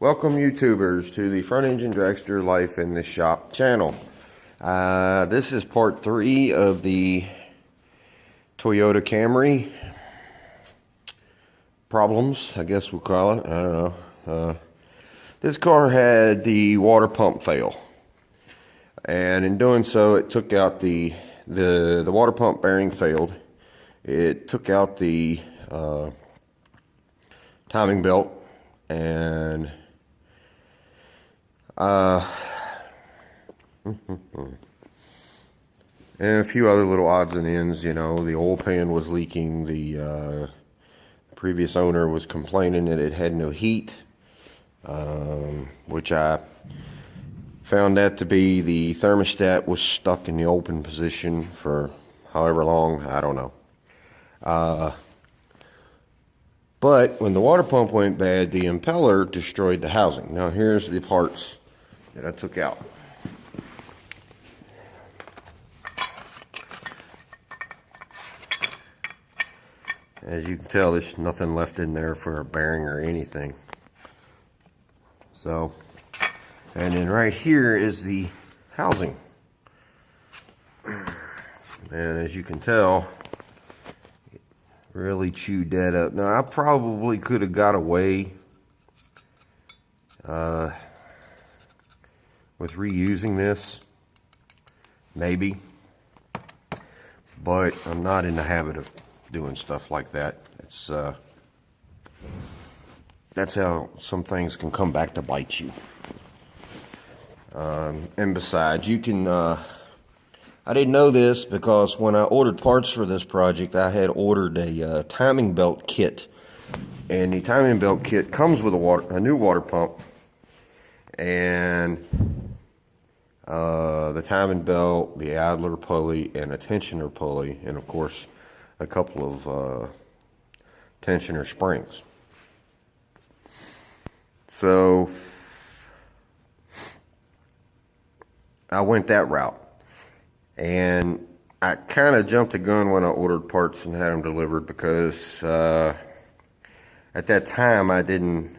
Welcome YouTubers to the Front Engine Dragster Life in the Shop channel. This is part 3 of the Toyota Camry problems, I guess we'll call it. I don't know. This car had the water pump fail, and in doing so it took out the water pump bearing failed. It took out the timing belt and and a few other little odds and ends. You know, the oil pan was leaking. The previous owner was complaining that it had no heat, which I found that to be the thermostat was stuck in the open position for however long, I don't know. But when the water pump went bad, the impeller destroyed the housing. Now here's the parts that I took out. As you can tell, there's nothing left in there for a bearing or anything. So, and then right here is the housing. And as you can tell, it really chewed that up. Now, I probably could have got away with reusing this, maybe, but I'm not in the habit of doing stuff like that. It's that's how some things can come back to bite you. And besides, you can I didn't know this because when I ordered parts for this project, I had ordered a timing belt kit, and the timing belt kit comes with a new water pump, and the timing belt, the idler pulley, and a tensioner pulley, and of course a couple of tensioner springs. So I went that route, and I kind of jumped the gun when I ordered parts and had them delivered because at that time I didn't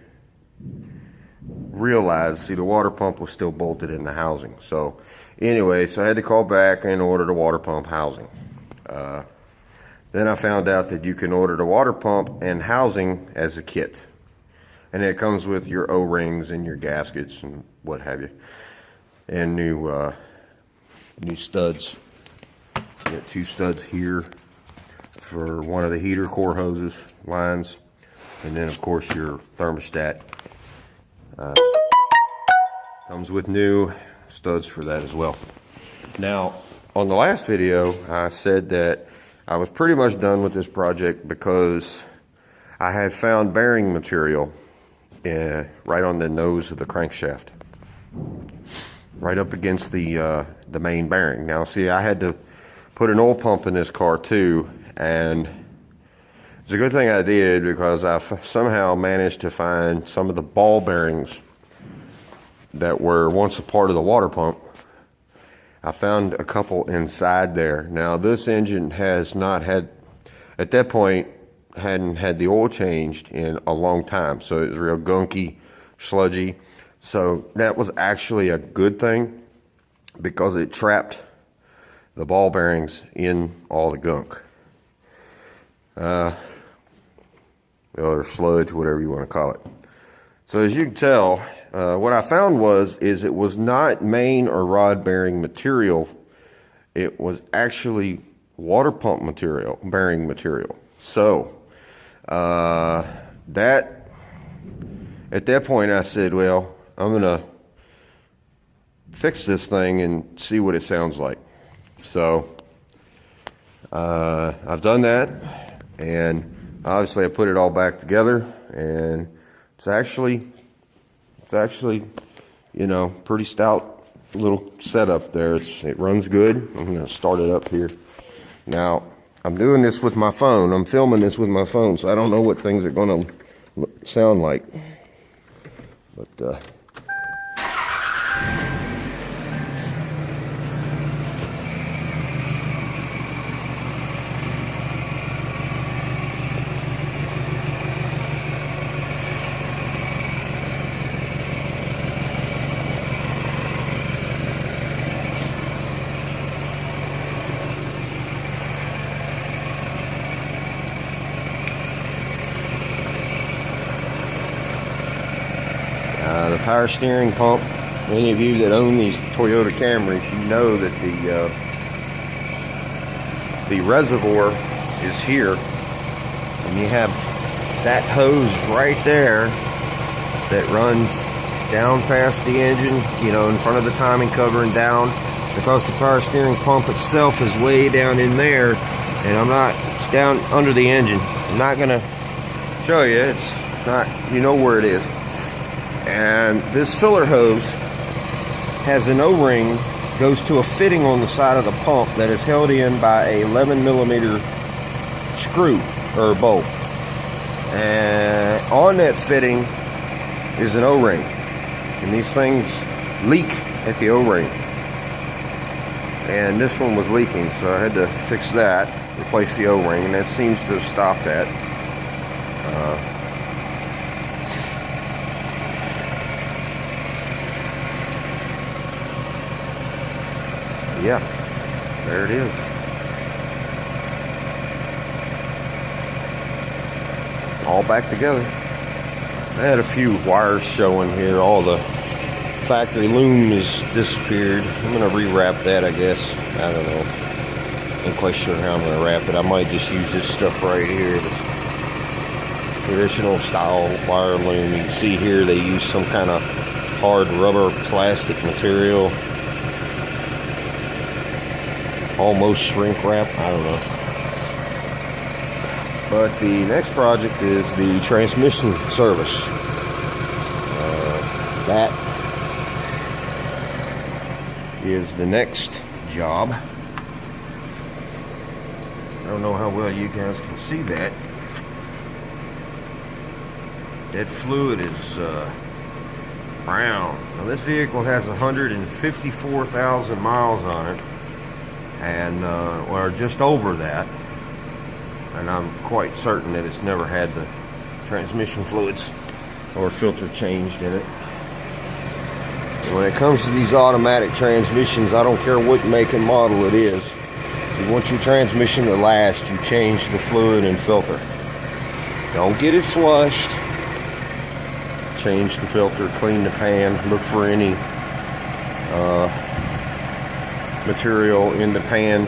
realize, see, the water pump was still bolted in the housing. So anyway, so I had to call back and order the water pump housing. Then I found out that you can order the water pump and housing as a kit, and it comes with your O-rings and your gaskets and what have you, and new studs. You got 2 studs here for one of the heater core hoses lines, and then of course your thermostat comes with new studs for that as well. Now, on the last video, I said that I was pretty much done with this project because I had found bearing material right on the nose of the crankshaft, right up against the main bearing. Now, see, I had to put an oil pump in this car too, and it's a good thing I did because I somehow managed to find some of the ball bearings that were once a part of the water pump. I found a couple inside there. Now, this engine has not had, at that point, hadn't had the oil changed in a long time. So it was real gunky, sludgy. So that was actually a good thing because it trapped the ball bearings in all the gunk. Or sludge, whatever you want to call it. So as you can tell, what I found is it was not main or rod bearing material. It was actually water pump material, bearing material. So that at that point I said, well, I'm gonna fix this thing and see what it sounds like. So I've done that, and obviously I put it all back together, and it's actually, you know, pretty stout little setup there. It runs good. I'm going to start it up here. Now, I'm doing this with my phone. I'm filming this with my phone, so I don't know what things are going to sound like. But, the power steering pump. Any of you that own these Toyota Camrys, you know that the reservoir is here, and you have that hose right there that runs down past the engine, you know, in front of the timing cover and down, because the power steering pump itself is way down in there, and it's down under the engine. I'm not gonna show you, it's not, you know where it is. And this filler hose has an O-ring, goes to a fitting on the side of the pump that is held in by a 11mm screw or bolt. And on that fitting is an O-ring. And these things leak at the O-ring. And this one was leaking, so I had to fix that, replace the O-ring, and that seems to have stopped that. Yeah, there it is. All back together. I had a few wires showing here. All the factory loom has disappeared. I'm going to rewrap that, I guess. I don't know. Ain't quite sure how I'm going to wrap it. I might just use this stuff right here. This traditional style wire loom. You can see here they use some kind of hard rubber plastic material. Almost shrink wrap, I don't know. But the next project is the transmission service. That is the next job. I don't know how well you guys can see that. That fluid is brown. Now this vehicle has 154,000 miles on it. And or just over that, and I'm quite certain that it's never had the transmission fluids or filter changed in it. And when it comes to these automatic transmissions, I don't care what make and model it is, you want your transmission to last, you change the fluid and filter. Don't get it flushed. Change the filter, clean the pan, look for any material in the pan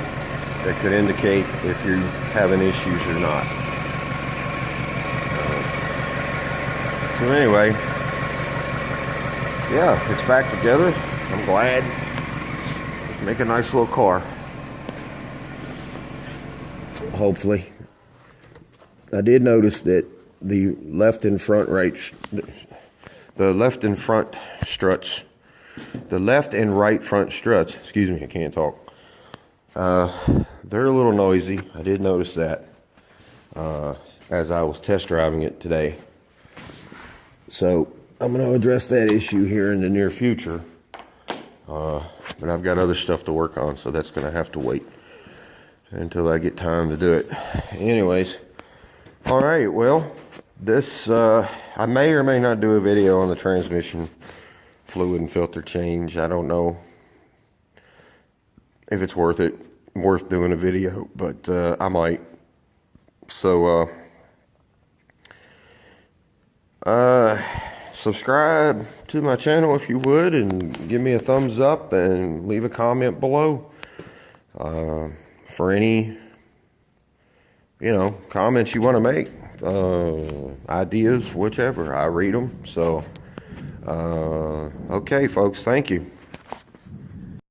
that could indicate if you're having issues or not. So anyway, yeah, it's back together. I'm glad. Make a nice little car. Hopefully. I did notice that the left and front front struts, excuse me, I can't talk. They're a little noisy. I did notice that as I was test driving it today. So I'm going to address that issue here in the near future. But I've got other stuff to work on, so that's going to have to wait until I get time to do it. Anyways, all right, well, this, I may or may not do a video on the transmission fluid and filter change. I don't know if it's worth doing a video, but I might. So subscribe to my channel if you would, and give me a thumbs up and leave a comment below for any comments you want to make, ideas, whichever. I read them. So okay, folks, thank you.